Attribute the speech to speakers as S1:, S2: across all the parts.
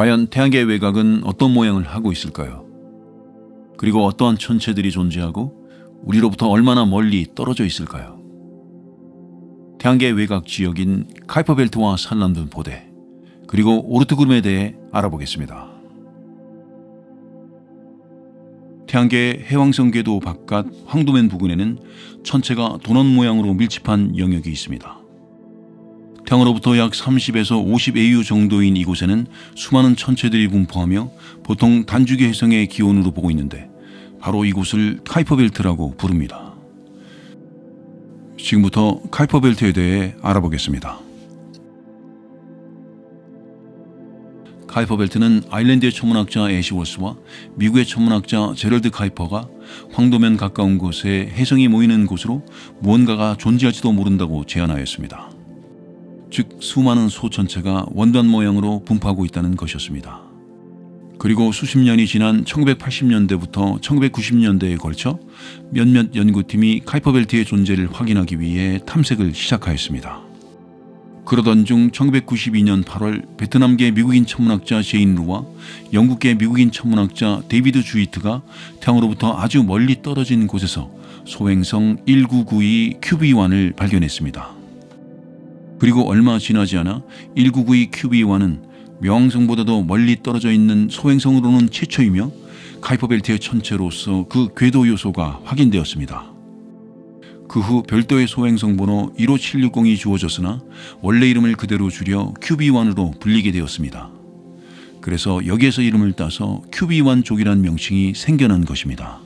S1: 과연 태양계의 외곽은 어떤 모양을 하고 있을까요? 그리고 어떠한 천체들이 존재하고 우리로부터 얼마나 멀리 떨어져 있을까요? 태양계의 외곽 지역인 카이퍼 벨트와 산란분포대, 그리고 오르트 구름에 대해 알아보겠습니다. 태양계의 해왕성 궤도 바깥 황도면 부근에는 천체가 도넛 모양으로 밀집한 영역이 있습니다. 태양으로부터 약 30에서 50 AU 정도인 이곳에는 수많은 천체들이 분포하며 보통 단주기 해성의 기원으로 보고 있는데 바로 이곳을 카이퍼 벨트라고 부릅니다. 지금부터 카이퍼 벨트에 대해 알아보겠습니다. 카이퍼 벨트는 아일랜드의 천문학자 애시워스와 미국의 천문학자 제럴드 카이퍼가 황도면 가까운 곳에 해성이 모이는 곳으로 무언가가 존재할지도 모른다고 제안하였습니다. 즉 수많은 소천체가 원단 모양으로 분포하고 있다는 것이었습니다. 그리고 수십 년이 지난 1980년대부터 1990년대에 걸쳐 몇몇 연구팀이 카이퍼 벨트의 존재를 확인하기 위해 탐색을 시작하였습니다. 그러던 중 1992년 8월 베트남계 미국인 천문학자 제인 루와 영국계 미국인 천문학자 데이비드 주이트가 태양으로부터 아주 멀리 떨어진 곳에서 소행성 1992 QB1을 발견했습니다. 그리고 얼마 지나지 않아 1992 QB1은 명왕성보다도 멀리 떨어져 있는 소행성으로는 최초이며 카이퍼 벨트의 천체로서 그 궤도 요소가 확인되었습니다. 그 후 별도의 소행성 번호 15760이 주어졌으나 원래 이름을 그대로 줄여 QB1으로 불리게 되었습니다. 그래서 여기에서 이름을 따서 QB1족이라는 명칭이 생겨난 것입니다.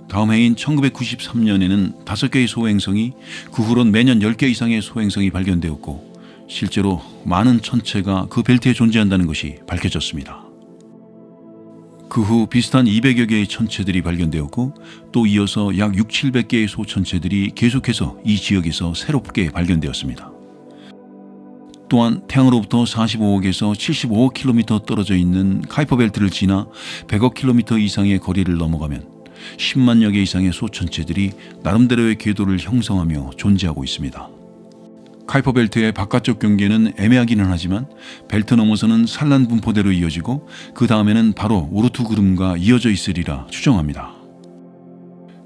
S1: 다음 해인 1993년에는 5개의 소행성이, 그 후론 매년 10개 이상의 소행성이 발견되었고 실제로 많은 천체가 그 벨트에 존재한다는 것이 밝혀졌습니다. 그 후 비슷한 200여 개의 천체들이 발견되었고 또 이어서 약 600~700개의 소천체들이 계속해서 이 지역에서 새롭게 발견되었습니다. 또한 태양으로부터 45억에서 75억 킬로미터 떨어져 있는 카이퍼 벨트를 지나 100억 킬로미터 이상의 거리를 넘어가면 10만여 개 이상의 소천체들이 나름대로의 궤도를 형성하며 존재하고 있습니다. 카이퍼 벨트의 바깥쪽 경계는 애매하기는 하지만 벨트 넘어서는 산란 분포대로 이어지고 그 다음에는 바로 오르트 구름과 이어져 있으리라 추정합니다.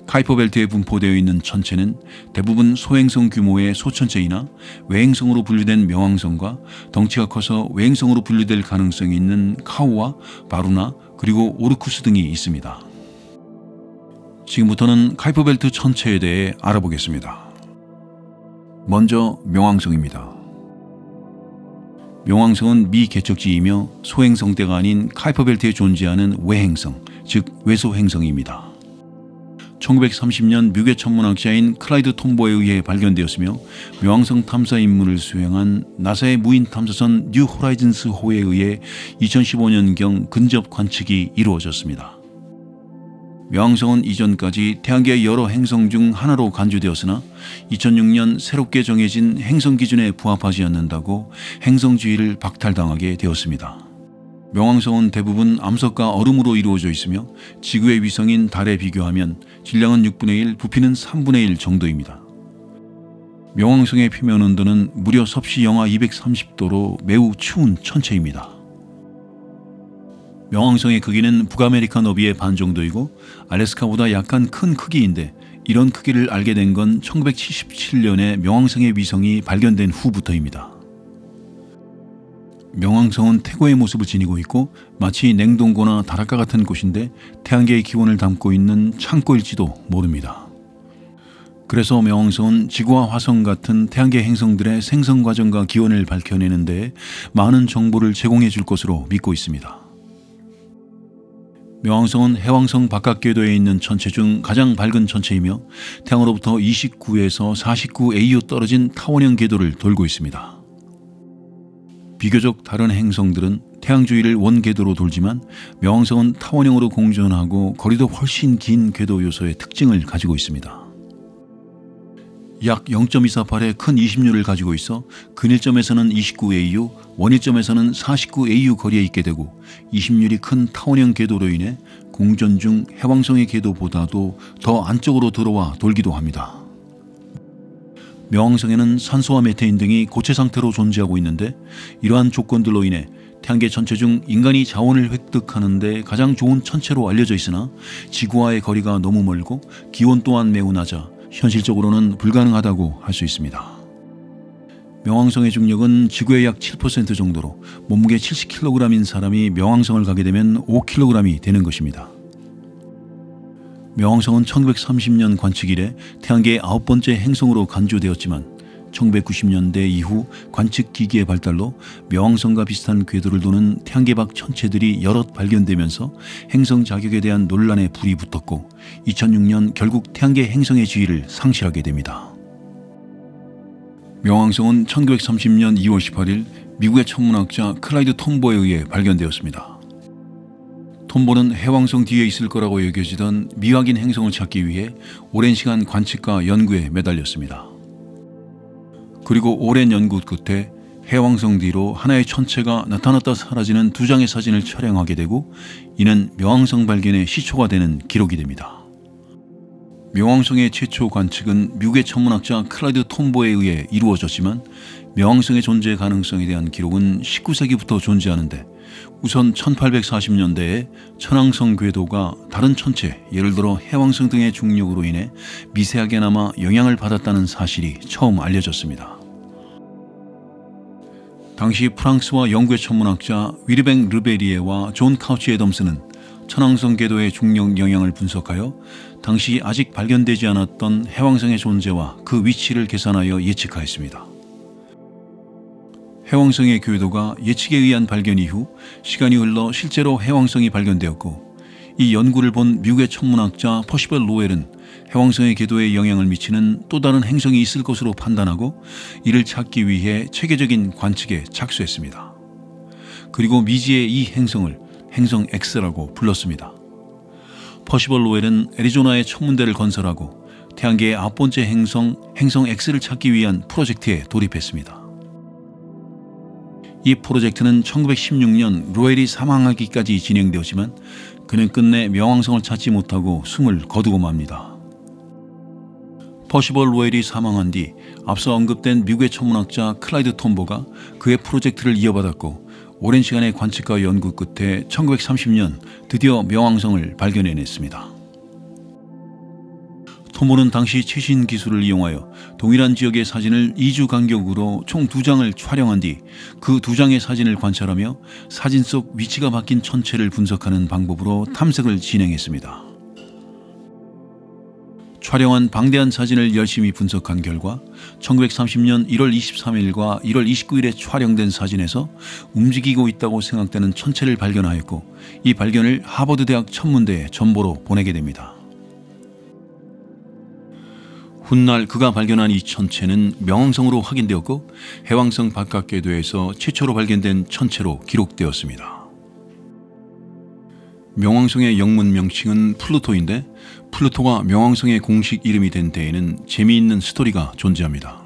S1: 카이퍼 벨트에 분포되어 있는 천체는 대부분 소행성 규모의 소천체이나 외행성으로 분류된 명왕성과 덩치가 커서 외행성으로 분류될 가능성이 있는 카오와 바루나 그리고 오르쿠스 등이 있습니다. 지금부터는 카이퍼 벨트 천체에 대해 알아보겠습니다. 먼저 명왕성입니다. 명왕성은 미개척지이며 소행성대가 아닌 카이퍼 벨트에 존재하는 외행성, 즉 외소행성입니다. 1930년 미국의 천문학자인 클라이드 톰보에 의해 발견되었으며 명왕성 탐사 임무를 수행한 나사의 무인 탐사선 뉴 호라이즌스 호에 의해 2015년경 근접 관측이 이루어졌습니다. 명왕성은 이전까지 태양계의 여러 행성 중 하나로 간주되었으나 2006년 새롭게 정해진 행성 기준에 부합하지 않는다고 행성주의를 박탈당하게 되었습니다. 명왕성은 대부분 암석과 얼음으로 이루어져 있으며 지구의 위성인 달에 비교하면 질량은 6분의 1, 부피는 3분의 1 정도입니다. 명왕성의 표면 온도는 무려 섭씨 영하 230도로 매우 추운 천체입니다. 명왕성의 크기는 북아메리카 너비의 반 정도이고 알래스카보다 약간 큰 크기인데 이런 크기를 알게 된 건 1977년에 명왕성의 위성이 발견된 후부터입니다. 명왕성은 태고의 모습을 지니고 있고 마치 냉동고나 다락과 같은 곳인데 태양계의 기원을 담고 있는 창고일지도 모릅니다. 그래서 명왕성은 지구와 화성 같은 태양계 행성들의 생성 과정과 기원을 밝혀내는 데 많은 정보를 제공해 줄 것으로 믿고 있습니다. 명왕성은 해왕성 바깥 궤도에 있는 천체 중 가장 밝은 천체이며 태양으로부터 29에서 49 AU 떨어진 타원형 궤도를 돌고 있습니다. 비교적 다른 행성들은 태양 주위를 원 궤도로 돌지만 명왕성은 타원형으로 공전하고 거리도 훨씬 긴 궤도 요소의 특징을 가지고 있습니다. 약 0.248의 큰 20류를 가지고 있어 근일점에서는 29 AU, 원일점에서는 49 AU 거리에 있게 되고 20류이 큰 타원형 궤도로 인해 공전 중 해왕성의 궤도보다도 더 안쪽으로 들어와 돌기도 합니다. 명왕성에는 산소와 메테인 등이 고체 상태로 존재하고 있는데 이러한 조건들로 인해 태양계 천체 중 인간이 자원을 획득하는 데 가장 좋은 천체로 알려져 있으나 지구와의 거리가 너무 멀고 기온 또한 매우 낮아 현실적으로는 불가능하다고 할 수 있습니다. 명왕성의 중력은 지구의 약 7% 정도로 몸무게 70kg인 사람이 명왕성을 가게 되면 5kg이 되는 것입니다. 명왕성은 1930년 관측 이래 태양계의 9번째 행성으로 간주되었지만 1990년대 이후 관측 기기의 발달로 명왕성과 비슷한 궤도를 도는 태양계 밖 천체들이 여럿 발견되면서 행성 자격에 대한 논란에 불이 붙었고 2006년 결국 태양계 행성의 지위를 상실하게 됩니다. 명왕성은 1930년 2월 18일 미국의 천문학자 클라이드 톰보에 의해 발견되었습니다. 톰보는 해왕성 뒤에 있을 거라고 여겨지던 미확인 행성을 찾기 위해 오랜 시간 관측과 연구에 매달렸습니다. 그리고 오랜 연구 끝에 해왕성 뒤로 하나의 천체가 나타났다 사라지는 두 장의 사진을 촬영하게 되고 이는 명왕성 발견의 시초가 되는 기록이 됩니다. 명왕성의 최초 관측은 미국의 천문학자 클라이드 톰보에 의해 이루어졌지만 명왕성의 존재 가능성에 대한 기록은 19세기부터 존재하는데 우선 1840년대에 천왕성 궤도가 다른 천체, 예를 들어 해왕성 등의 중력으로 인해 미세하게나마 영향을 받았다는 사실이 처음 알려졌습니다. 당시 프랑스와 영국의 천문학자 위르뱅 르베리에와 존 카우치 애덤스는 천왕성 궤도의 중력 영향을 분석하여 당시 아직 발견되지 않았던 해왕성의 존재와 그 위치를 계산하여 예측하였습니다. 해왕성의 궤도가 예측에 의한 발견 이후 시간이 흘러 실제로 해왕성이 발견되었고 이 연구를 본 미국의 천문학자 퍼시벌 로웰은 해왕성의 궤도에 영향을 미치는 또 다른 행성이 있을 것으로 판단하고 이를 찾기 위해 체계적인 관측에 착수했습니다. 그리고 미지의 이 행성을 행성 X라고 불렀습니다. 퍼시벌 로웰은 애리조나에 천문대를 건설하고 태양계의 9번째 행성 X를 찾기 위한 프로젝트에 돌입했습니다. 이 프로젝트는 1916년 로웰이 사망하기까지 진행되었지만 그는 끝내 명왕성을 찾지 못하고 숨을 거두고 맙니다. 퍼시벌 로웰이 사망한 뒤 앞서 언급된 미국의 천문학자 클라이드 톰보가 그의 프로젝트를 이어받았고 오랜 시간의 관측과 연구 끝에 1930년 드디어 명왕성을 발견해냈습니다. 톰보는 당시 최신 기술을 이용하여 동일한 지역의 사진을 2주 간격으로 총 2장을 촬영한 뒤 그 2장의 사진을 관찰하며 사진 속 위치가 바뀐 천체를 분석하는 방법으로 탐색을 진행했습니다. 촬영한 방대한 사진을 열심히 분석한 결과 1930년 1월 23일과 1월 29일에 촬영된 사진에서 움직이고 있다고 생각되는 천체를 발견하였고 이 발견을 하버드 대학 천문대에 전보로 보내게 됩니다. 훗날 그가 발견한 이 천체는 명왕성으로 확인되었고 해왕성 바깥 궤도에서 최초로 발견된 천체로 기록되었습니다. 명왕성의 영문 명칭은 플루토인데 플루토가 명왕성의 공식 이름이 된 데에는 재미있는 스토리가 존재합니다.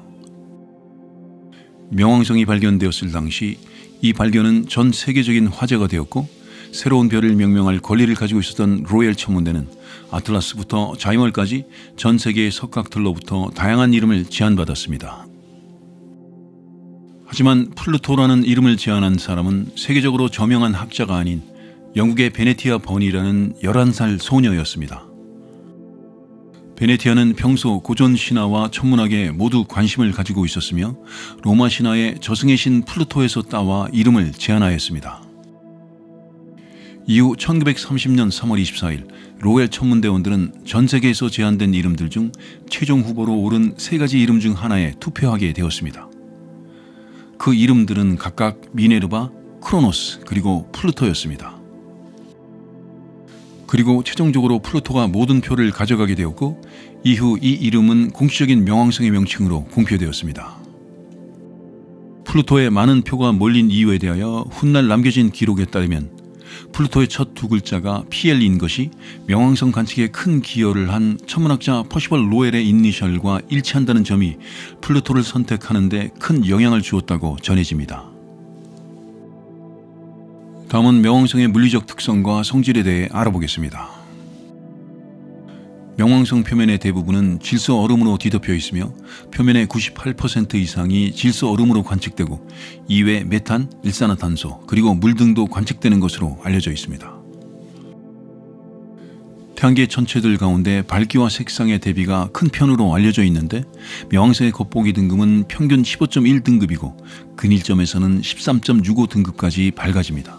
S1: 명왕성이 발견되었을 당시 이 발견은 전 세계적인 화제가 되었고 새로운 별을 명명할 권리를 가지고 있었던 로열 천문대는 아틀라스부터 자이멀까지 전 세계의 석각들로부터 다양한 이름을 제안받았습니다. 하지만 플루토라는 이름을 제안한 사람은 세계적으로 저명한 학자가 아닌 영국의 베네티아 버니라는 11살 소녀였습니다. 베네티아는 평소 고전 신화와 천문학에 모두 관심을 가지고 있었으며 로마 신화의 저승의 신 플루토에서 따와 이름을 제안하였습니다. 이후 1930년 3월 24일 로엘 천문대원들은 전 세계에서 제안된 이름들 중 최종 후보로 오른 3가지 이름 중 하나에 투표하게 되었습니다. 그 이름들은 각각 미네르바, 크로노스 그리고 플루토였습니다. 그리고 최종적으로 플루토가 모든 표를 가져가게 되었고 이후 이 이름은 공식적인 명왕성의 명칭으로 공표되었습니다. 플루토에 많은 표가 몰린 이유에 대하여 훗날 남겨진 기록에 따르면 플루토의 첫 2글자가 PL인 것이 명왕성 관측에 큰 기여를 한 천문학자 퍼시벌 로웰의 이니셜과 일치한다는 점이 플루토를 선택하는 데 큰 영향을 주었다고 전해집니다. 다음은 명왕성의 물리적 특성과 성질에 대해 알아보겠습니다. 명왕성 표면의 대부분은 질소 얼음으로 뒤덮여 있으며 표면의 98% 이상이 질소 얼음으로 관측되고 이외 메탄, 일산화탄소 그리고 물 등도 관측되는 것으로 알려져 있습니다. 태양계 천체들 가운데 밝기와 색상의 대비가 큰 편으로 알려져 있는데 명왕성의 겉보기 등급은 평균 15.1등급이고 근일점에서는 13.65등급까지 밝아집니다.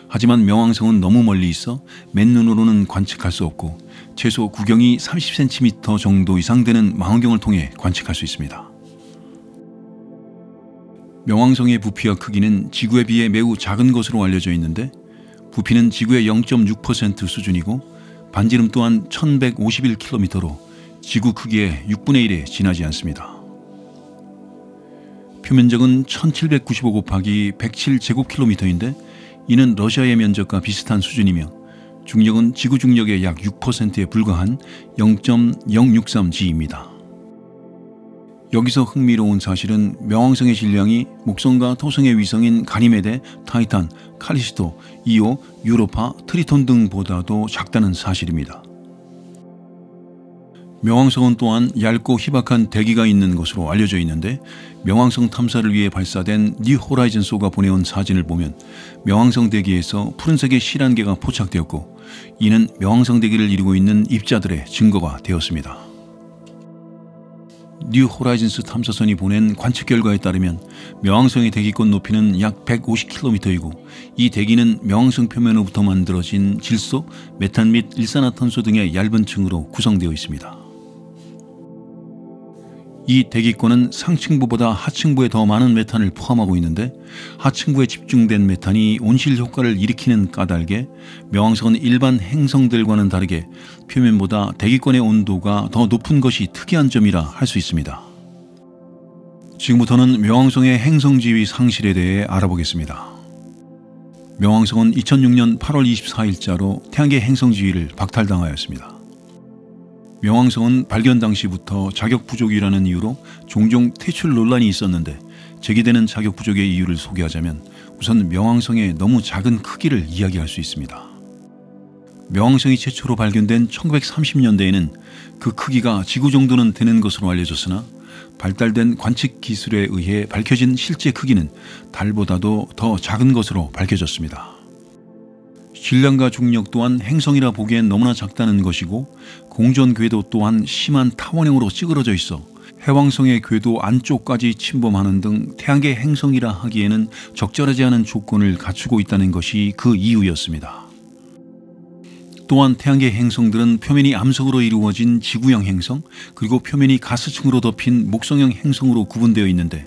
S1: 하지만 명왕성은 너무 멀리 있어 맨눈으로는 관측할 수 없고 최소 구경이 30cm 정도 이상 되는 망원경을 통해 관측할 수 있습니다. 명왕성의 부피와 크기는 지구에 비해 매우 작은 것으로 알려져 있는데 부피는 지구의 0.6% 수준이고 반지름 또한 1151km로 지구 크기의 6분의 1에 지나지 않습니다. 표면적은 1795 곱하기 107제곱킬로미터인데 이는 러시아의 면적과 비슷한 수준이며 중력은 지구 중력의 약 6%에 불과한 0.063g입니다. 여기서 흥미로운 사실은 명왕성의 질량이 목성과 토성의 위성인 가니메데, 타이탄, 칼리스토, 이오, 유로파, 트리톤 등보다도 작다는 사실입니다. 명왕성은 또한 얇고 희박한 대기가 있는 것으로 알려져 있는데 명왕성 탐사를 위해 발사된 뉴 호라이즌 소가 보내온 사진을 보면 명왕성 대기에서 푸른색의 실안개가 포착되었고 이는 명왕성 대기를 이루고 있는 입자들의 증거가 되었습니다. 뉴 호라이즌스 탐사선이 보낸 관측 결과에 따르면 명왕성의 대기권 높이는 약 150km이고 이 대기는 명왕성 표면으로부터 만들어진 질소, 메탄 및 일산화탄소 등의 얇은 층으로 구성되어 있습니다. 이 대기권은 상층부보다 하층부에 더 많은 메탄을 포함하고 있는데 하층부에 집중된 메탄이 온실 효과를 일으키는 까닭에 명왕성은 일반 행성들과는 다르게 표면보다 대기권의 온도가 더 높은 것이 특이한 점이라 할 수 있습니다. 지금부터는 명왕성의 행성지위 상실에 대해 알아보겠습니다. 명왕성은 2006년 8월 24일자로 태양계 행성지위를 박탈당하였습니다. 명왕성은 발견 당시부터 자격 부족이라는 이유로 종종 퇴출 논란이 있었는데 제기되는 자격 부족의 이유를 소개하자면 우선 명왕성의 너무 작은 크기를 이야기할 수 있습니다. 명왕성이 최초로 발견된 1930년대에는 그 크기가 지구 정도는 되는 것으로 알려졌으나 발달된 관측 기술에 의해 밝혀진 실제 크기는 달보다도 더 작은 것으로 밝혀졌습니다. 질량과 중력 또한 행성이라 보기엔 너무나 작다는 것이고 공전 궤도 또한 심한 타원형으로 찌그러져 있어 해왕성의 궤도 안쪽까지 침범하는 등 태양계 행성이라 하기에는 적절하지 않은 조건을 갖추고 있다는 것이 그 이유였습니다. 또한 태양계 행성들은 표면이 암석으로 이루어진 지구형 행성 그리고 표면이 가스층으로 덮인 목성형 행성으로 구분되어 있는데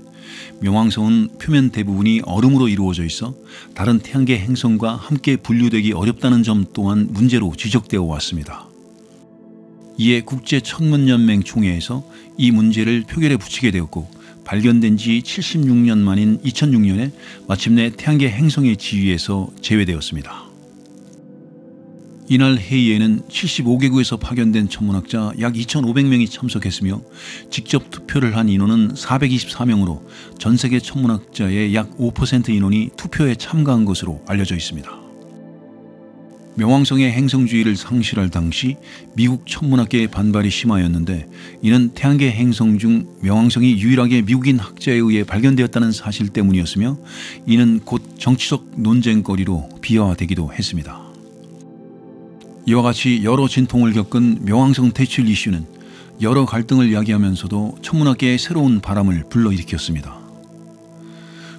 S1: 명왕성은 표면 대부분이 얼음으로 이루어져 있어 다른 태양계 행성과 함께 분류되기 어렵다는 점 또한 문제로 지적되어 왔습니다. 이에 국제천문연맹 총회에서 이 문제를 표결에 붙이게 되었고 발견된 지 76년 만인 2006년에 마침내 태양계 행성의 지위에서 제외되었습니다. 이날 회의에는 75개국에서 파견된 천문학자 약 2,500명이 참석했으며 직접 투표를 한 인원은 424명으로 전 세계 천문학자의 약 5% 인원이 투표에 참가한 것으로 알려져 있습니다. 명왕성의 행성주의를 상실할 당시 미국 천문학계의 반발이 심하였는데 이는 태양계 행성 중 명왕성이 유일하게 미국인 학자에 의해 발견되었다는 사실 때문이었으며 이는 곧 정치적 논쟁거리로 비화되기도 했습니다. 이와 같이 여러 진통을 겪은 명왕성 퇴출 이슈는 여러 갈등을 야기하면서도 천문학계에 새로운 바람을 불러일으켰습니다.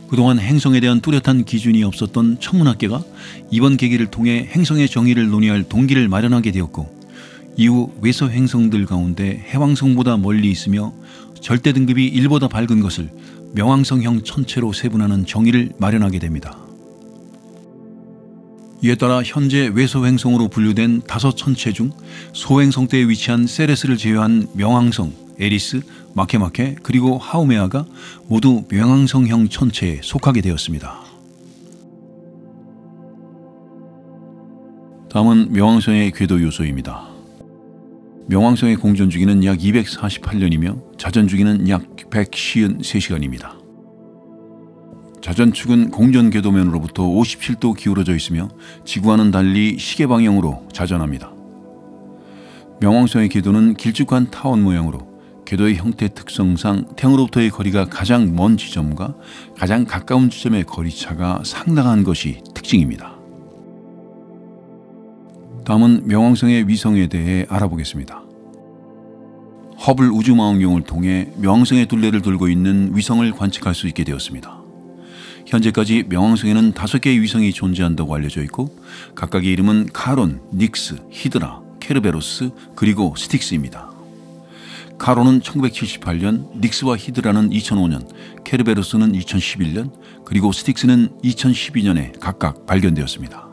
S1: 그동안 행성에 대한 뚜렷한 기준이 없었던 천문학계가 이번 계기를 통해 행성의 정의를 논의할 동기를 마련하게 되었고 이후 외서 행성들 가운데 해왕성보다 멀리 있으며 절대 등급이 1보다 밝은 것을 명왕성형 천체로 세분하는 정의를 마련하게 됩니다. 이에 따라 현재 외소행성으로 분류된 5천체 중 소행성대에 위치한 세레스를 제외한 명왕성, 에리스, 마케마케 그리고 하우메아가 모두 명왕성형 천체에 속하게 되었습니다. 다음은 명왕성의 궤도 요소입니다. 명왕성의 공전 주기는 약 248년이며 자전 주기는 약 153시간입니다. 자전축은 공전 궤도면으로부터 57도 기울어져 있으며 지구와는 달리 시계 방향으로 자전합니다. 명왕성의 궤도는 길쭉한 타원 모양으로 궤도의 형태 특성상 태양으로부터의 거리가 가장 먼 지점과 가장 가까운 지점의 거리차가 상당한 것이 특징입니다. 다음은 명왕성의 위성에 대해 알아보겠습니다. 허블 우주망원경을 통해 명왕성의 둘레를 돌고 있는 위성을 관측할 수 있게 되었습니다. 현재까지 명왕성에는 5개의 위성이 존재한다고 알려져 있고 각각의 이름은 카론, 닉스, 히드라, 케르베로스, 그리고 스틱스입니다. 카론은 1978년, 닉스와 히드라는 2005년, 케르베로스는 2011년, 그리고 스틱스는 2012년에 각각 발견되었습니다.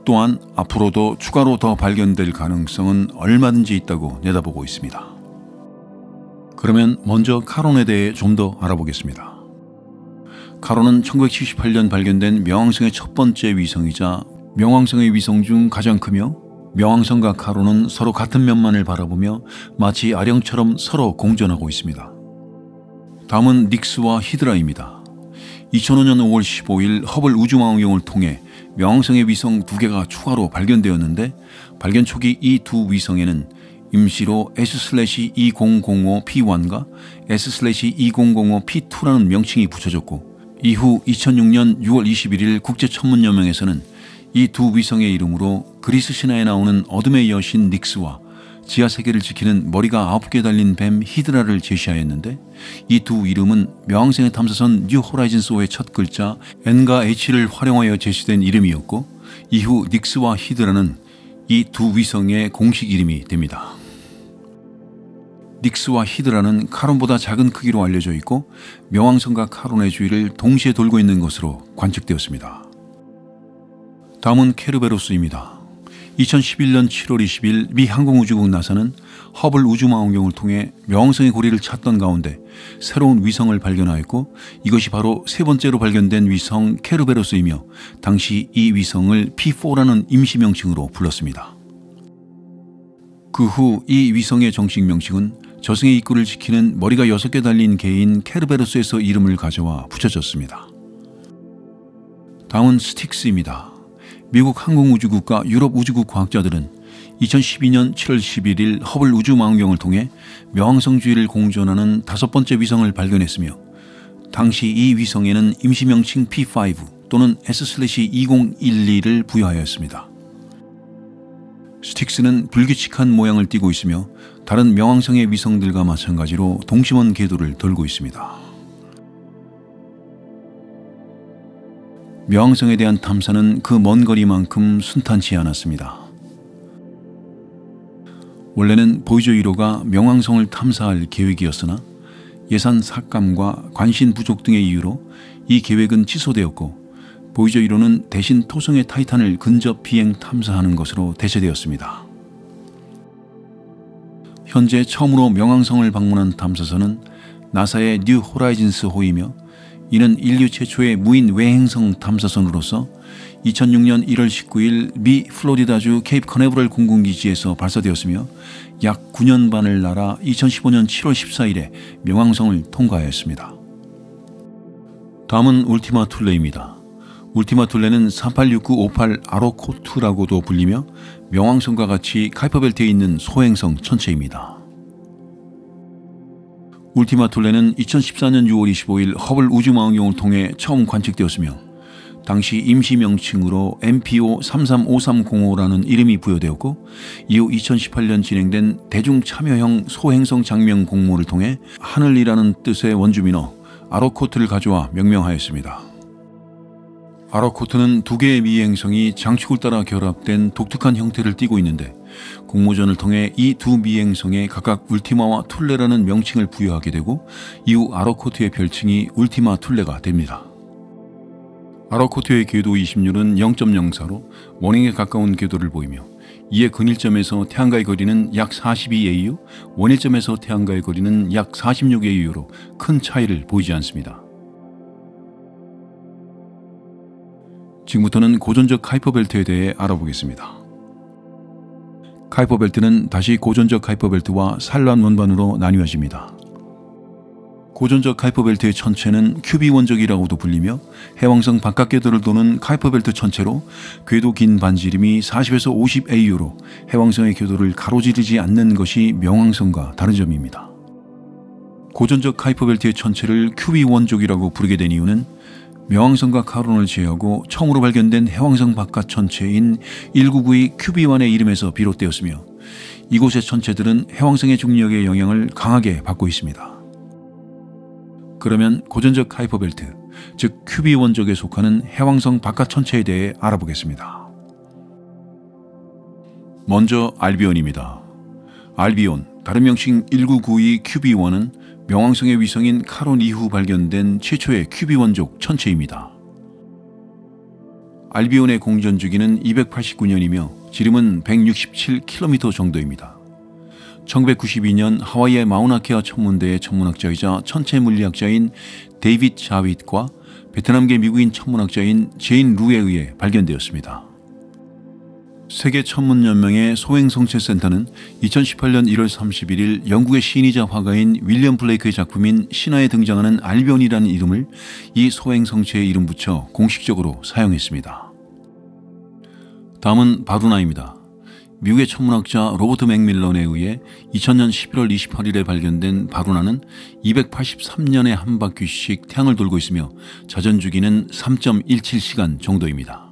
S1: 또한 앞으로도 추가로 더 발견될 가능성은 얼마든지 있다고 내다보고 있습니다. 그러면 먼저 카론에 대해 좀 더 알아보겠습니다. 카론은 1978년 발견된 명왕성의 첫 번째 위성이자 명왕성의 위성 중 가장 크며 명왕성과 카론은 서로 같은 면만을 바라보며 마치 아령처럼 서로 공존하고 있습니다. 다음은 닉스와 히드라입니다. 2005년 5월 15일 허블 우주망원경을 통해 명왕성의 위성 2개가 추가로 발견되었는데 발견 초기 이 두 위성에는 임시로 S/2005P1과 S/2005P2라는 명칭이 붙여졌고 이후 2006년 6월 21일 국제천문연맹에서는 이 두 위성의 이름으로 그리스 신화에 나오는 어둠의 여신 닉스와 지하 세계를 지키는 머리가 9개 달린 뱀 히드라를 제시하였는데 이 두 이름은 명왕성의 탐사선 뉴 호라이즌스호의 첫 글자 N과 H를 활용하여 제시된 이름이었고 이후 닉스와 히드라는 이 두 위성의 공식 이름이 됩니다. 닉스와 히드라는 카론보다 작은 크기로 알려져 있고 명왕성과 카론의 주위를 동시에 돌고 있는 것으로 관측되었습니다. 다음은 케르베로스입니다. 2011년 7월 20일 미 항공우주국 나사는 허블 우주망원경을 통해 명왕성의 고리를 찾던 가운데 새로운 위성을 발견하였고 이것이 바로 세 번째로 발견된 위성 케르베로스이며 당시 이 위성을 P4라는 임시 명칭으로 불렀습니다. 그 후 이 위성의 정식 명칭은 저승의 입구를 지키는 머리가 6개 달린 개인 케르베로스에서 이름을 가져와 붙여졌습니다. 다음은 스틱스입니다. 미국 항공우주국과 유럽 우주국 과학자들은 2012년 7월 11일 허블 우주망원경을 통해 명왕성 주위를 공존하는 5번째 위성을 발견했으며 당시 이 위성에는 임시명칭 P5 또는 S/2012를 부여하였습니다. 스틱스는 불규칙한 모양을 띠고 있으며 다른 명왕성의 위성들과 마찬가지로 동심원 궤도를 돌고 있습니다. 명왕성에 대한 탐사는 그 먼 거리만큼 순탄치 않았습니다. 원래는 보이저 1호가 명왕성을 탐사할 계획이었으나 예산 삭감과 관심 부족 등의 이유로 이 계획은 취소되었고 보이저 1호는 대신 토성의 타이탄을 근접 비행 탐사하는 것으로 대체되었습니다. 현재 처음으로 명왕성을 방문한 탐사선은 나사의 뉴 호라이즌스 호이며 이는 인류 최초의 무인 외행성 탐사선으로서 2006년 1월 19일 미 플로리다주 케이프 커네버럴 공군기지에서 발사되었으며 약 9년 반을 날아 2015년 7월 14일에 명왕성을 통과하였습니다. 다음은 울티마 툴레입니다. 울티마 툴레는 386958 아로코트라고도 불리며 명왕성과 같이 카이퍼벨트에 있는 소행성 천체입니다. 울티마 툴레는 2014년 6월 25일 허블 우주망원경을 통해 처음 관측되었으며 당시 임시 명칭으로 MPO-335305라는 이름이 부여되었고 이후 2018년 진행된 대중참여형 소행성 장명 공모를 통해 하늘이라는 뜻의 원주민어 아로코트를 가져와 명명하였습니다. 아로코트는 2개의 미행성이 장축을 따라 결합된 독특한 형태를 띠고 있는데 공모전을 통해 이 두 미행성에 각각 울티마와 툴레라는 명칭을 부여하게 되고 이후 아로코트의 별칭이 울티마 툴레가 됩니다. 아로코트의 궤도 20률은 0.04로 원행에 가까운 궤도를 보이며 이에 근일점에서 태양과의 거리는 약 42AU, 원일점에서 태양과의 거리는 약 46AU로 큰 차이를 보이지 않습니다. 지금부터는 고전적 하이퍼벨트에 대해 알아보겠습니다. 하이퍼벨트는 다시 고전적 하이퍼벨트와 산란 원반으로 나뉘어집니다. 고전적 카이퍼벨트의 천체는 큐비 원적이라고도 불리며 해왕성 바깥 궤도를 도는 카이퍼벨트 천체로 궤도 긴 반지름이 40에서 50 AU로 해왕성의 궤도를 가로지르지 않는 것이 명왕성과 다른 점입니다. 고전적 카이퍼벨트의 천체를 큐비 원적이라고 부르게 된 이유는 명왕성과 카론을 제외하고 처음으로 발견된 해왕성 바깥 천체인 1992 큐비1의 이름에서 비롯되었으며 이곳의 천체들은 해왕성의 중력의 영향을 강하게 받고 있습니다. 그러면 고전적 카이퍼벨트, 즉 큐비 원적에 속하는 해왕성 바깥 천체에 대해 알아보겠습니다. 먼저 알비온입니다. 알비온, 다른 명칭 1992 큐비1은 명왕성의 위성인 카론 이후 발견된 최초의 큐비 원족 천체입니다. 알비온의 공전 주기는 289년이며 지름은 167km 정도입니다. 1992년 하와이의 마우나케아 천문대의 천문학자이자 천체 물리학자인 데이빗 자윗과 베트남계 미국인 천문학자인 제인 루에 의해 발견되었습니다. 세계 천문연맹의 소행성체센터는 2018년 1월 31일 영국의 시인이자 화가인 윌리엄 블레이크의 작품인 신화에 등장하는 알비온이라는 이름을 이 소행성체에 이름 붙여 공식적으로 사용했습니다. 다음은 바루나입니다. 미국의 천문학자 로버트 맥밀런에 의해 2000년 11월 28일에 발견된 바루나는 283년에 한 바퀴씩 태양을 돌고 있으며 자전주기는 3.17시간 정도입니다.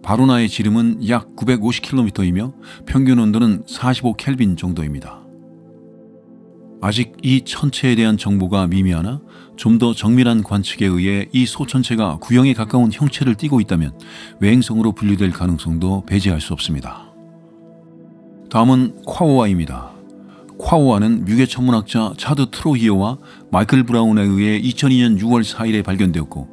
S1: 바루나의 지름은 약 950km이며 평균 온도는 45켈빈 정도입니다. 아직 이 천체에 대한 정보가 미미하나 좀 더 정밀한 관측에 의해 이 소천체가 구형에 가까운 형체를 띠고 있다면 외행성으로 분류될 가능성도 배제할 수 없습니다. 다음은 콰오아입니다. 콰오아는 미국의 천문학자 차드 트로히오와 마이클 브라운에 의해 2002년 6월 4일에 발견되었고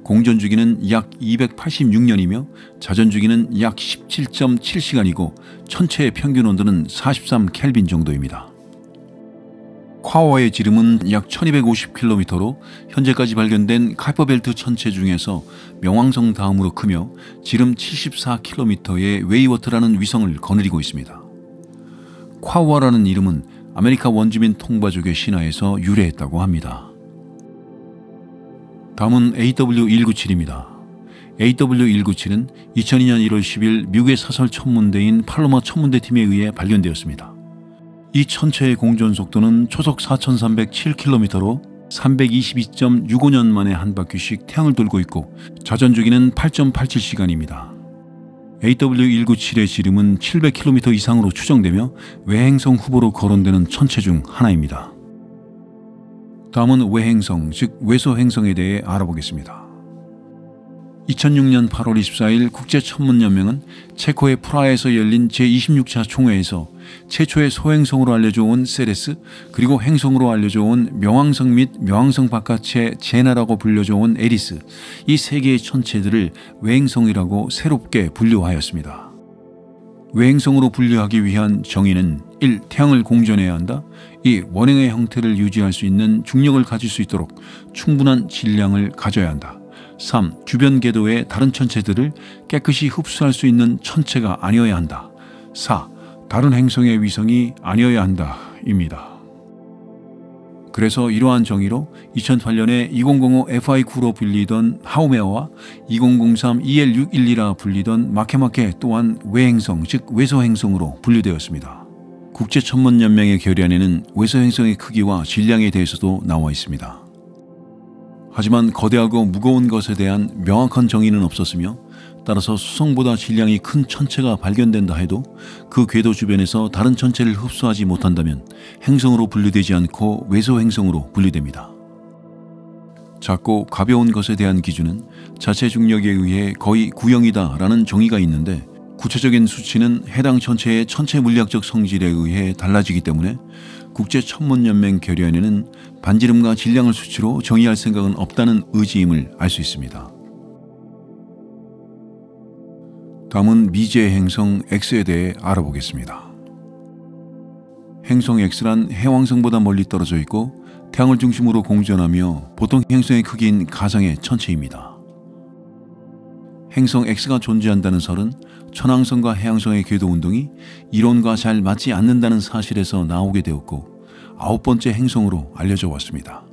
S1: 공전 주기는 약 286년이며 자전 주기는 약 17.7시간이고 천체의 평균 온도는 43켈빈 정도입니다. 콰오아의 지름은 약 1250km로 현재까지 발견된 카이퍼벨트 천체 중에서 명왕성 다음으로 크며 지름 74km의 웨이워트라는 위성을 거느리고 있습니다. 콰오아라는 이름은 아메리카 원주민 통바족의 신화에서 유래했다고 합니다. 다음은 AW197입니다. AW197은 2002년 1월 10일 미국의 사설 천문대인 팔로마 천문대팀에 의해 발견되었습니다. 이 천체의 공전 속도는 초속 4307km로 322.65년 만에 한 바퀴씩 태양을 돌고 있고 자전 주기는 8.87시간입니다. AW197의 지름은 700km 이상으로 추정되며 외행성 후보로 거론되는 천체 중 하나입니다. 다음은 외행성, 즉 외소행성에 대해 알아보겠습니다. 2006년 8월 24일 국제천문연맹은 체코의 프라하에서 열린 제26차 총회에서 최초의 소행성으로 알려져 온 세레스, 그리고 행성으로 알려져 온 명왕성 및 명왕성 바깥의 제나라고 불려져 온 에리스, 이 세 개의 천체들을 외행성이라고 새롭게 분류하였습니다. 외행성으로 분류하기 위한 정의는 1. 태양을 공전해야 한다. 2. 원행의 형태를 유지할 수 있는 중력을 가질 수 있도록 충분한 질량을 가져야 한다. 3. 주변 궤도의 다른 천체들을 깨끗이 흡수할 수 있는 천체가 아니어야 한다. 4. 다른 행성의 위성이 아니어야 한다 입니다. 그래서 이러한 정의로 2008년에 2005 FI9로 불리던 하우메어와 2003 EL612라 불리던 마케마케 또한 외행성, 즉 외소행성으로 분류되었습니다. 국제천문연맹의 결의안에는 외소행성의 크기와 질량에 대해서도 나와 있습니다. 하지만 거대하고 무거운 것에 대한 명확한 정의는 없었으며 따라서 수성보다 질량이 큰 천체가 발견된다 해도 그 궤도 주변에서 다른 천체를 흡수하지 못한다면 행성으로 분류되지 않고 외소행성으로 분류됩니다. 작고 가벼운 것에 대한 기준은 자체 중력에 의해 거의 구형이다 라는 정의가 있는데 구체적인 수치는 해당 천체의 천체 물리학적 성질에 의해 달라지기 때문에 국제천문연맹 결의안에는 반지름과 질량을 수치로 정의할 생각은 없다는 의지임을 알 수 있습니다. 다음은 미지의 행성 X에 대해 알아보겠습니다. 행성 X란 해왕성보다 멀리 떨어져 있고 태양을 중심으로 공전하며 보통 행성의 크기인 가상의 천체입니다. 행성 X가 존재한다는 설은 천왕성과 해왕성의 궤도 운동이 이론과 잘 맞지 않는다는 사실에서 나오게 되었고 9번째 행성으로 알려져 왔습니다.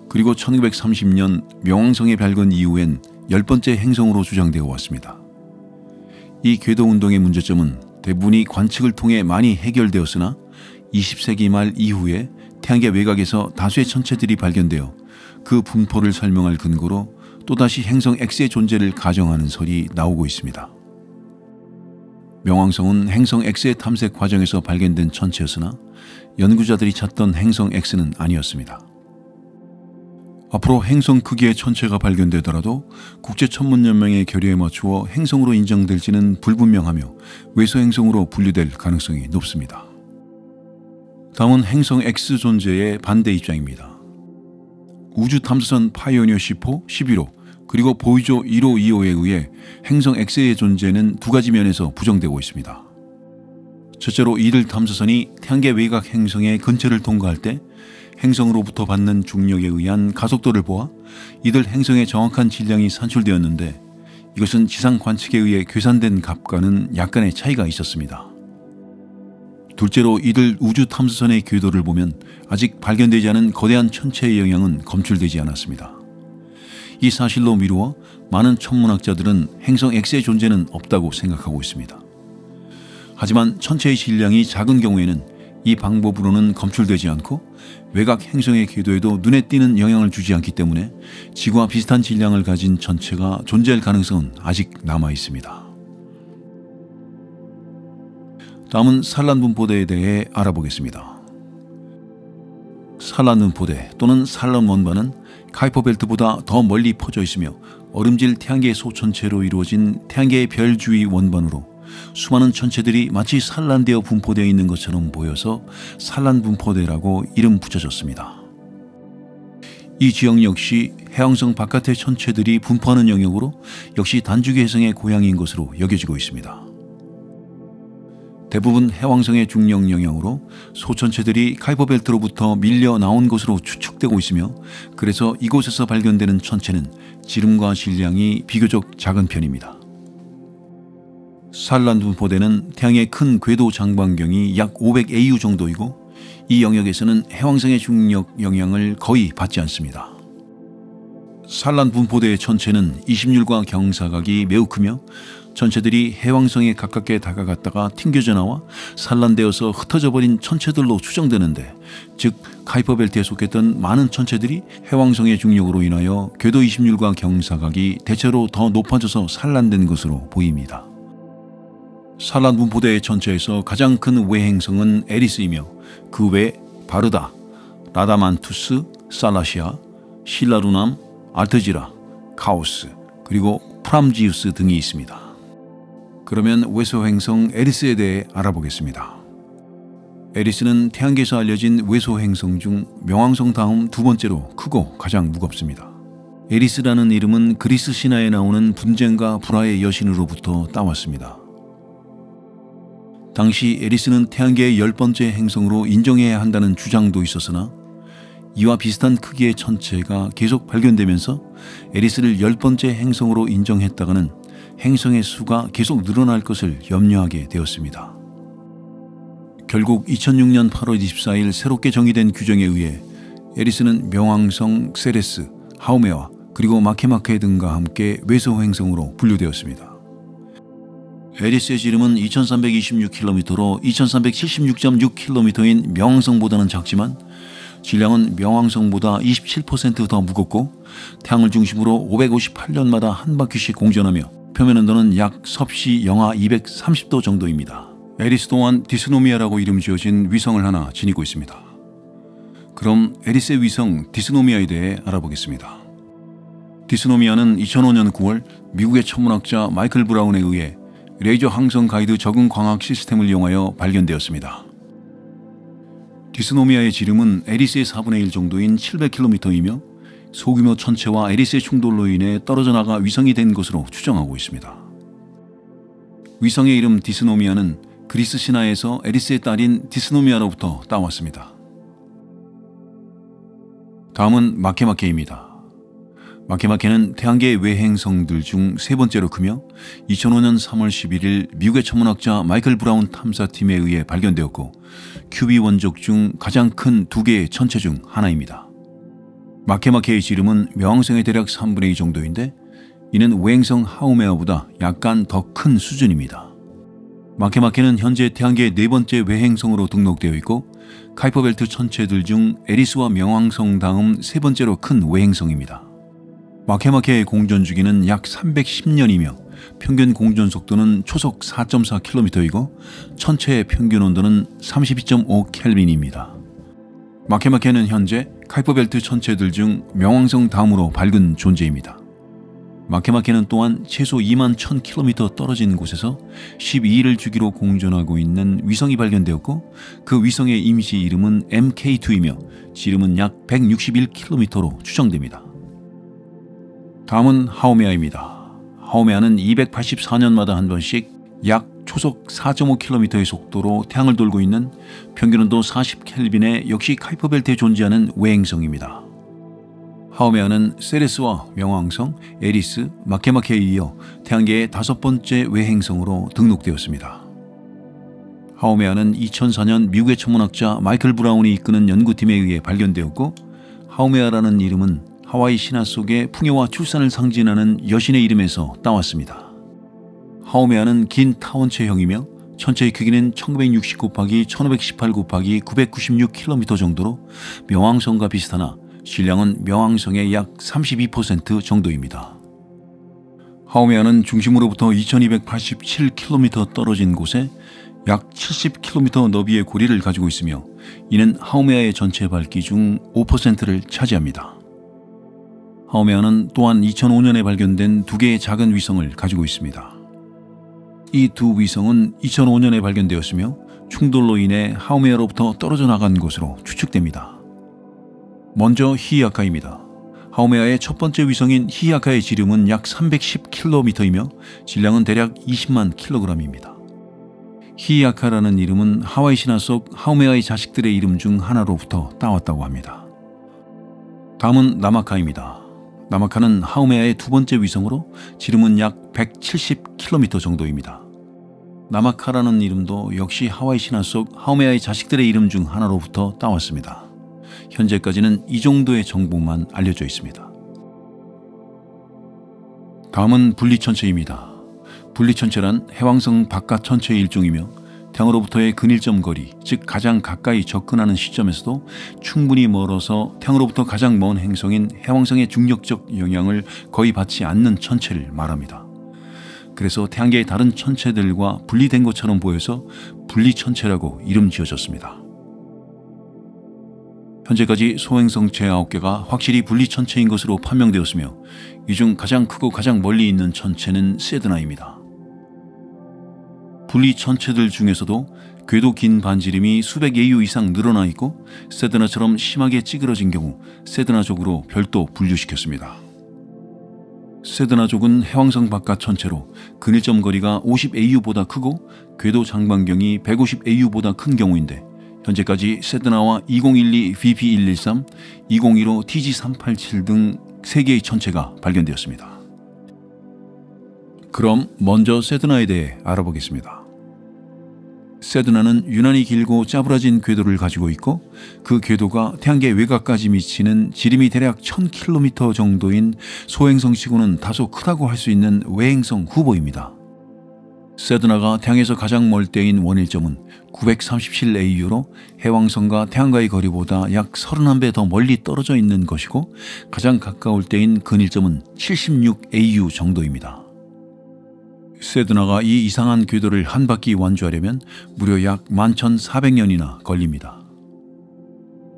S1: 그리고 1930년 명왕성의 발견 이후엔 10번째 행성으로 주장되어 왔습니다. 이 궤도 운동의 문제점은 대부분이 관측을 통해 많이 해결되었으나 20세기 말 이후에 태양계 외곽에서 다수의 천체들이 발견되어 그 분포를 설명할 근거로 또다시 행성 X의 존재를 가정하는 설이 나오고 있습니다. 명왕성은 행성 X의 탐색 과정에서 발견된 천체였으나 연구자들이 찾던 행성 X는 아니었습니다. 앞으로 행성 크기의 천체가 발견되더라도 국제천문연맹의 결의에 맞추어 행성으로 인정될지는 불분명하며 외소행성으로 분류될 가능성이 높습니다. 다음은 행성 X 존재의 반대 입장입니다. 우주탐사선 파이오니어 10호, 11호, 그리고 보이저 1525에 의해 행성 X의 존재는 두 가지 면에서 부정되고 있습니다. 첫째로 이들 탐사선이 태양계 외곽 행성의 근처를 통과할 때 행성으로부터 받는 중력에 의한 가속도를 보아 이들 행성의 정확한 질량이 산출되었는데 이것은 지상 관측에 의해 계산된 값과는 약간의 차이가 있었습니다. 둘째로 이들 우주 탐사선의 궤도를 보면 아직 발견되지 않은 거대한 천체의 영향은 검출되지 않았습니다. 이 사실로 미루어 많은 천문학자들은 행성 X의 존재는 없다고 생각하고 있습니다. 하지만 천체의 질량이 작은 경우에는 이 방법으로는 검출되지 않고 외곽 행성의 궤도에도 눈에 띄는 영향을 주지 않기 때문에 지구와 비슷한 질량을 가진 천체가 존재할 가능성은 아직 남아 있습니다. 다음은 산란 분포대에 대해 알아보겠습니다. 산란 분포대 또는 산란 원반은 카이퍼 벨트보다 더 멀리 퍼져 있으며 얼음질 태양계 소천체로 이루어진 태양계의 별 주위 원반으로 수많은 천체들이 마치 산란되어 분포되어 있는 것처럼 보여서 산란 분포대라고 이름 붙여졌습니다. 이 지역 역시 해왕성 바깥의 천체들이 분포하는 영역으로 역시 단주기 해성의 고향인 것으로 여겨지고 있습니다. 대부분 해왕성의 중력 영향으로 소천체들이 카이퍼 벨트로부터 밀려 나온 것으로 추측되고 있으며 그래서 이곳에서 발견되는 천체는 지름과 질량이 비교적 작은 편입니다. 산란 분포대는 태양의 큰 궤도 장반경이 약 500AU 정도이고 이 영역에서는 해왕성의 중력 영향을 거의 받지 않습니다. 산란 분포대의 천체는 이심률과 경사각이 매우 크며 천체들이 해왕성에 가깝게 다가갔다가 튕겨져 나와 산란되어서 흩어져 버린 천체들로 추정되는데, 즉 카이퍼 벨트에 속했던 많은 천체들이 해왕성의 중력으로 인하여 궤도 이심률과 경사각이 대체로 더 높아져서 산란된 것으로 보입니다. 산란 분포대의 천체에서 가장 큰 외행성은 에리스이며 그 외 바르다, 라다만투스, 살라시아, 실라루남, 알트지라, 카오스, 그리고 프람지우스 등이 있습니다. 그러면 외소행성 에리스에 대해 알아보겠습니다. 에리스는 태양계에서 알려진 외소행성 중 명왕성 다음 두 번째로 크고 가장 무겁습니다. 에리스라는 이름은 그리스 신화에 나오는 분쟁과 불화의 여신으로부터 따왔습니다. 당시 에리스는 태양계의 10번째 행성으로 인정해야 한다는 주장도 있었으나 이와 비슷한 크기의 천체가 계속 발견되면서 에리스를 10번째 행성으로 인정했다가는 행성의 수가 계속 늘어날 것을 염려하게 되었습니다. 결국 2006년 8월 24일 새롭게 정의된 규정에 의해 에리스는 명왕성, 세레스, 하우메와 그리고 마케마케 등과 함께 외소행성으로 분류되었습니다. 에리스의 지름은 2326km로 2376.6km인 명왕성보다는 작지만 질량은 명왕성보다 27% 더 무겁고 태양을 중심으로 558년마다 한 바퀴씩 공전하며 표면 온도는 약 섭씨 영하 230도 정도입니다. 에리스 또한 디스노미아라고 이름 지어진 위성을 하나 지니고 있습니다. 그럼 에리스의 위성 디스노미아에 대해 알아보겠습니다. 디스노미아는 2005년 9월 미국의 천문학자 마이클 브라운에 의해 레이저 항성 가이드 적응 광학 시스템을 이용하여 발견되었습니다. 디스노미아의 지름은 에리스의 4분의 1 정도인 700km이며 소규모 천체와 에리스의 충돌로 인해 떨어져 나가 위성이 된 것으로 추정하고 있습니다. 위성의 이름 디스노미아는 그리스 신화에서 에리스의 딸인 디스노미아로부터 따왔습니다. 다음은 마케마케입니다. 마케마케는 태양계 외행성들 중 세 번째로 크며 2005년 3월 11일 미국의 천문학자 마이클 브라운 탐사팀에 의해 발견되었고 큐비 원족 중 가장 큰 두 개의 천체 중 하나입니다. 마케마케의 지름은 명왕성의 대략 3분의 2 정도인데 이는 외행성 하우메아보다 약간 더 큰 수준입니다. 마케마케는 현재 태양계의 네 번째 외행성으로 등록되어 있고 카이퍼벨트 천체들 중 에리스와 명왕성 다음 세 번째로 큰 외행성입니다. 마케마케의 공전 주기는 약 310년이며 평균 공전 속도는 초속 4.4km이고 천체의 평균 온도는 32.5 켈빈입니다. 마케마케는 현재 카이퍼벨트 천체들 중 명왕성 다음으로 밝은 존재입니다. 마케마케는 또한 최소 2만 1000km 떨어진 곳에서 12일을 주기로 공전하고 있는 위성이 발견되었고 그 위성의 임시 이름은 MK2이며 지름은 약 161km로 추정됩니다. 다음은 하우메아입니다. 하우메아는 284년마다 한 번씩 약 초속 4.5km의 속도로 태양을 돌고 있는 평균 온도 40켈빈의 역시 카이퍼벨트에 존재하는 외행성입니다. 하우메아는 세레스와 명왕성, 에리스, 마케마케에 이어 태양계의 5번째 외행성으로 등록되었습니다. 하우메아는 2004년 미국의 천문학자 마이클 브라운이 이끄는 연구팀에 의해 발견되었고 하우메아라는 이름은 하와이 신화 속의 풍요와 출산을 상징하는 여신의 이름에서 따왔습니다. 하우메아는 긴 타원체형이며 천체의 크기는 1960 곱하기 1518 곱하기 996km 정도로 명왕성과 비슷하나 질량은 명왕성의 약 32% 정도입니다. 하우메아는 중심으로부터 2287km 떨어진 곳에 약 70km 너비의 고리를 가지고 있으며 이는 하우메아의 전체 밝기 중 5%를 차지합니다. 하우메아는 또한 2005년에 발견된 두 개의 작은 위성을 가지고 있습니다. 이 두 위성은 2005년에 발견되었으며 충돌로 인해 하우메아로부터 떨어져 나간 것으로 추측됩니다. 먼저 히이아카입니다. 하우메아의 첫 번째 위성인 히이아카의 지름은 약 310km이며 질량은 대략 20만 kg입니다. 히이아카라는 이름은 하와이 신화 속 하우메아의 자식들의 이름 중 하나로부터 따왔다고 합니다. 다음은 나마카입니다. 나마카는 하우메아의 두 번째 위성으로 지름은 약 170km 정도입니다. 나마카라는 이름도 역시 하와이 신화 속 하우메아의 자식들의 이름 중 하나로부터 따왔습니다. 현재까지는 이 정도의 정보만 알려져 있습니다. 다음은 분리천체입니다. 분리천체란 해왕성 바깥 천체의 일종이며 태양으로부터의 근일점 거리, 즉 가장 가까이 접근하는 시점에서도 충분히 멀어서 태양으로부터 가장 먼 행성인 해왕성의 중력적 영향을 거의 받지 않는 천체를 말합니다. 그래서 태양계의 다른 천체들과 분리된 것처럼 보여서 분리천체라고 이름 지어졌습니다. 현재까지 소행성체 9개가 확실히 분리천체인 것으로 판명되었으며 이 중 가장 크고 가장 멀리 있는 천체는 세드나입니다. 분리천체들 중에서도 궤도 긴 반지름이 수백 AU 이상 늘어나 있고 세드나처럼 심하게 찌그러진 경우 세드나족으로 별도 분류시켰습니다. 세드나족은 해왕성 바깥 천체로 근일점 거리가 50AU보다 크고 궤도 장반경이 150AU보다 큰 경우인데 현재까지 세드나와 2012 VP113, 2015 TG387 등 3개의 천체가 발견되었습니다. 그럼 먼저 세드나에 대해 알아보겠습니다. 세드나는 유난히 길고 짜부라진 궤도를 가지고 있고 그 궤도가 태양계 외곽까지 미치는 지름이 대략 1000km 정도인 소행성치고는 다소 크다고 할 수 있는 외행성 후보입니다. 세드나가 태양에서 가장 멀 때인 원일점은 937AU로 해왕성과 태양과의 거리보다 약 31배 더 멀리 떨어져 있는 것이고 가장 가까울 때인 근일점은 76AU 정도입니다. 세드나가 이 이상한 궤도를 한 바퀴 완주하려면 무려 약 11,400년이나 걸립니다.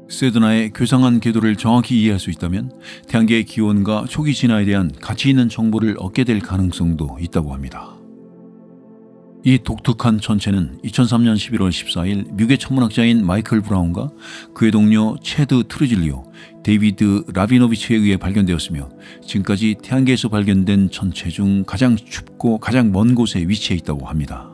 S1: 세드나의 괴상한 궤도를 정확히 이해할 수 있다면 태양계의 기온과 초기 진화에 대한 가치 있는 정보를 얻게 될 가능성도 있다고 합니다. 이 독특한 천체는 2003년 11월 14일 미국의 천문학자인 마이클 브라운과 그의 동료 체드 트루질리오, 데이비드 라비노비치에 의해 발견되었으며 지금까지 태양계에서 발견된 천체 중 가장 춥고 가장 먼 곳에 위치해 있다고 합니다.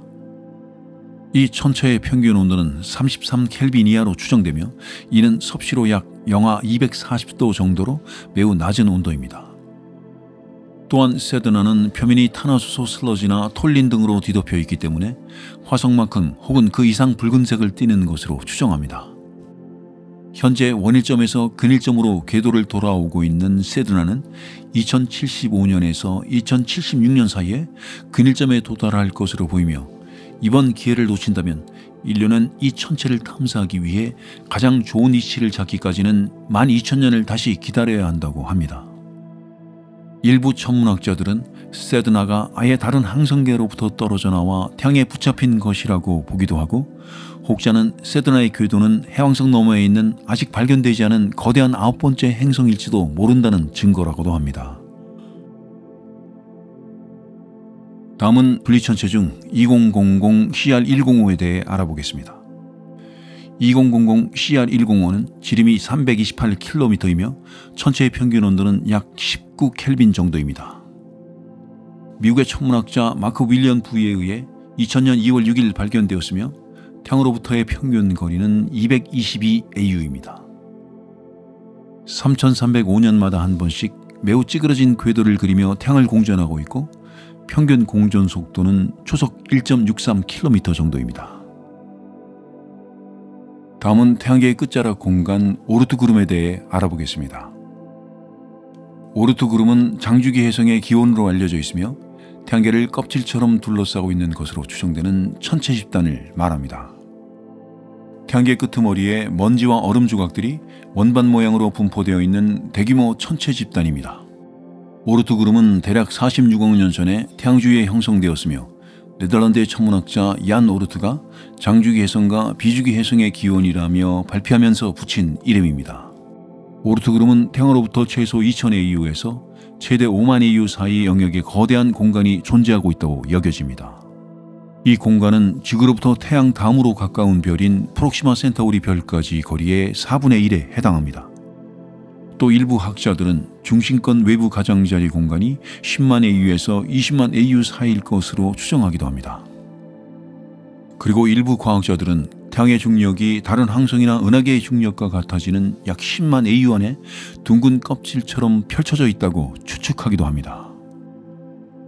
S1: 이 천체의 평균 온도는 33켈빈 이하로 추정되며 이는 섭씨로 약 영하 240도 정도로 매우 낮은 온도입니다. 또한 세드나는 표면이 탄화수소 슬러지나 톨린 등으로 뒤덮여 있기 때문에 화성만큼 혹은 그 이상 붉은색을 띠는 것으로 추정합니다. 현재 원일점에서 근일점으로 궤도를 돌아오고 있는 세드나는 2075년에서 2076년 사이에 근일점에 도달할 것으로 보이며, 이번 기회를 놓친다면 인류는 이 천체를 탐사하기 위해 가장 좋은 위치를 잡기까지는 12,000년을 다시 기다려야 한다고 합니다. 일부 천문학자들은 세드나가 아예 다른 항성계로부터 떨어져 나와 태양에 붙잡힌 것이라고 보기도 하고, 혹자는 세드나의 궤도는 해왕성 너머에 있는 아직 발견되지 않은 거대한 9번째 행성일지도 모른다는 증거라고도 합니다. 다음은 분리천체 중 2000 CR105에 대해 알아보겠습니다. 2000 CR105는 지름이 328km이며 천체의 평균 온도는 약 19켈빈 정도입니다. 미국의 천문학자 마크 윌리엄 부이에 의해 2000년 2월 6일 발견되었으며 태양으로부터의 평균 거리는 222AU입니다. 3305년마다 한 번씩 매우 찌그러진 궤도를 그리며 태양을 공전하고 있고, 평균 공전 속도는 초속 1.63km 정도입니다. 다음은 태양계의 끝자락 공간 오르트 구름에 대해 알아보겠습니다. 오르트 구름은 장주기 혜성의 기원으로 알려져 있으며 태양계를 껍질처럼 둘러싸고 있는 것으로 추정되는 천체 집단을 말합니다. 태양계 끄트머리에 먼지와 얼음 조각들이 원반 모양으로 분포되어 있는 대규모 천체 집단입니다. 오르트 구름은 대략 46억 년 전에 태양 주위에 형성되었으며, 네덜란드의 천문학자 얀 오르트가 장주기 혜성과 비주기 혜성의 기원이라며 발표하면서 붙인 이름입니다. 오르트 구름은 태양으로부터 최소 2000AU에서 최대 5만 AU 사이 영역의 거대한 공간이 존재하고 있다고 여겨집니다. 이 공간은 지구로부터 태양 다음으로 가까운 별인 프록시마 센타우리 별까지 거리의 4분의 1에 해당합니다. 또 일부 학자들은 중심권 외부 가장자리 공간이 10만 AU에서 20만 AU 사이일 것으로 추정하기도 합니다. 그리고 일부 과학자들은 태양의 중력이 다른 항성이나 은하계의 중력과 같아지는 약 10만 AU 안에 둥근 껍질처럼 펼쳐져 있다고 추측하기도 합니다.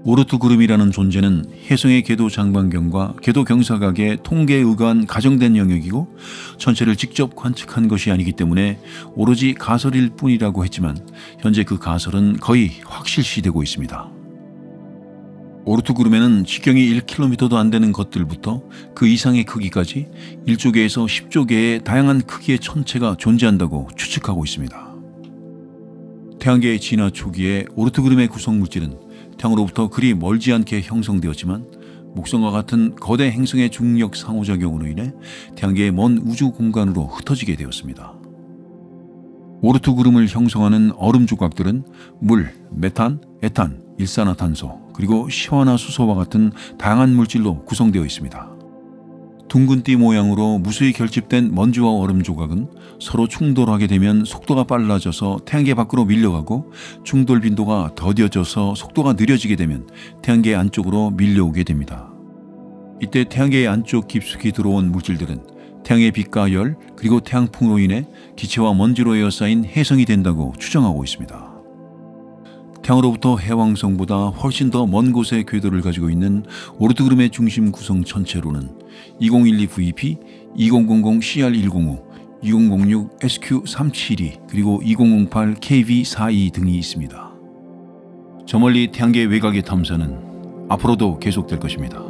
S1: 오르트 구름이라는 존재는 혜성의 궤도 장반경과 궤도 경사각의 통계에 의거한 가정된 영역이고, 천체를 직접 관측한 것이 아니기 때문에 오로지 가설일 뿐이라고 했지만 현재 그 가설은 거의 확실시되고 있습니다. 오르트 구름에는 지경이 1km도 안 되는 것들부터 그 이상의 크기까지 1조개에서 10조개의 다양한 크기의 천체가 존재한다고 추측하고 있습니다. 태양계의 진화 초기에 오르트 구름의 구성물질은 태양으로부터 그리 멀지 않게 형성되었지만, 목성과 같은 거대 행성의 중력 상호작용으로 인해 태양계의 먼 우주 공간으로 흩어지게 되었습니다. 오르트 구름을 형성하는 얼음 조각들은 물, 메탄, 에탄, 일산화탄소, 그리고 시화나수소와 같은 다양한 물질로 구성되어 있습니다. 둥근 띠 모양으로 무수히 결집된 먼지와 얼음 조각은 서로 충돌하게 되면 속도가 빨라져서 태양계 밖으로 밀려가고, 충돌 빈도가 더뎌져서 속도가 느려지게 되면 태양계 안쪽으로 밀려오게 됩니다. 이때 태양계 안쪽 깊숙이 들어온 물질들은 태양의 빛과 열, 그리고 태양풍으로 인해 기체와 먼지로 에워싸인 혜성이 된다고 추정하고 있습니다. 태양으로부터 해왕성보다 훨씬 더 먼 곳에 궤도를 가지고 있는 오르트 구름의 중심 구성 천체로는 2012 VP, 2000 CR105, 2006 SQ372, 그리고 2008 KV42 등이 있습니다. 저 멀리 태양계 외곽의 탐사는 앞으로도 계속될 것입니다.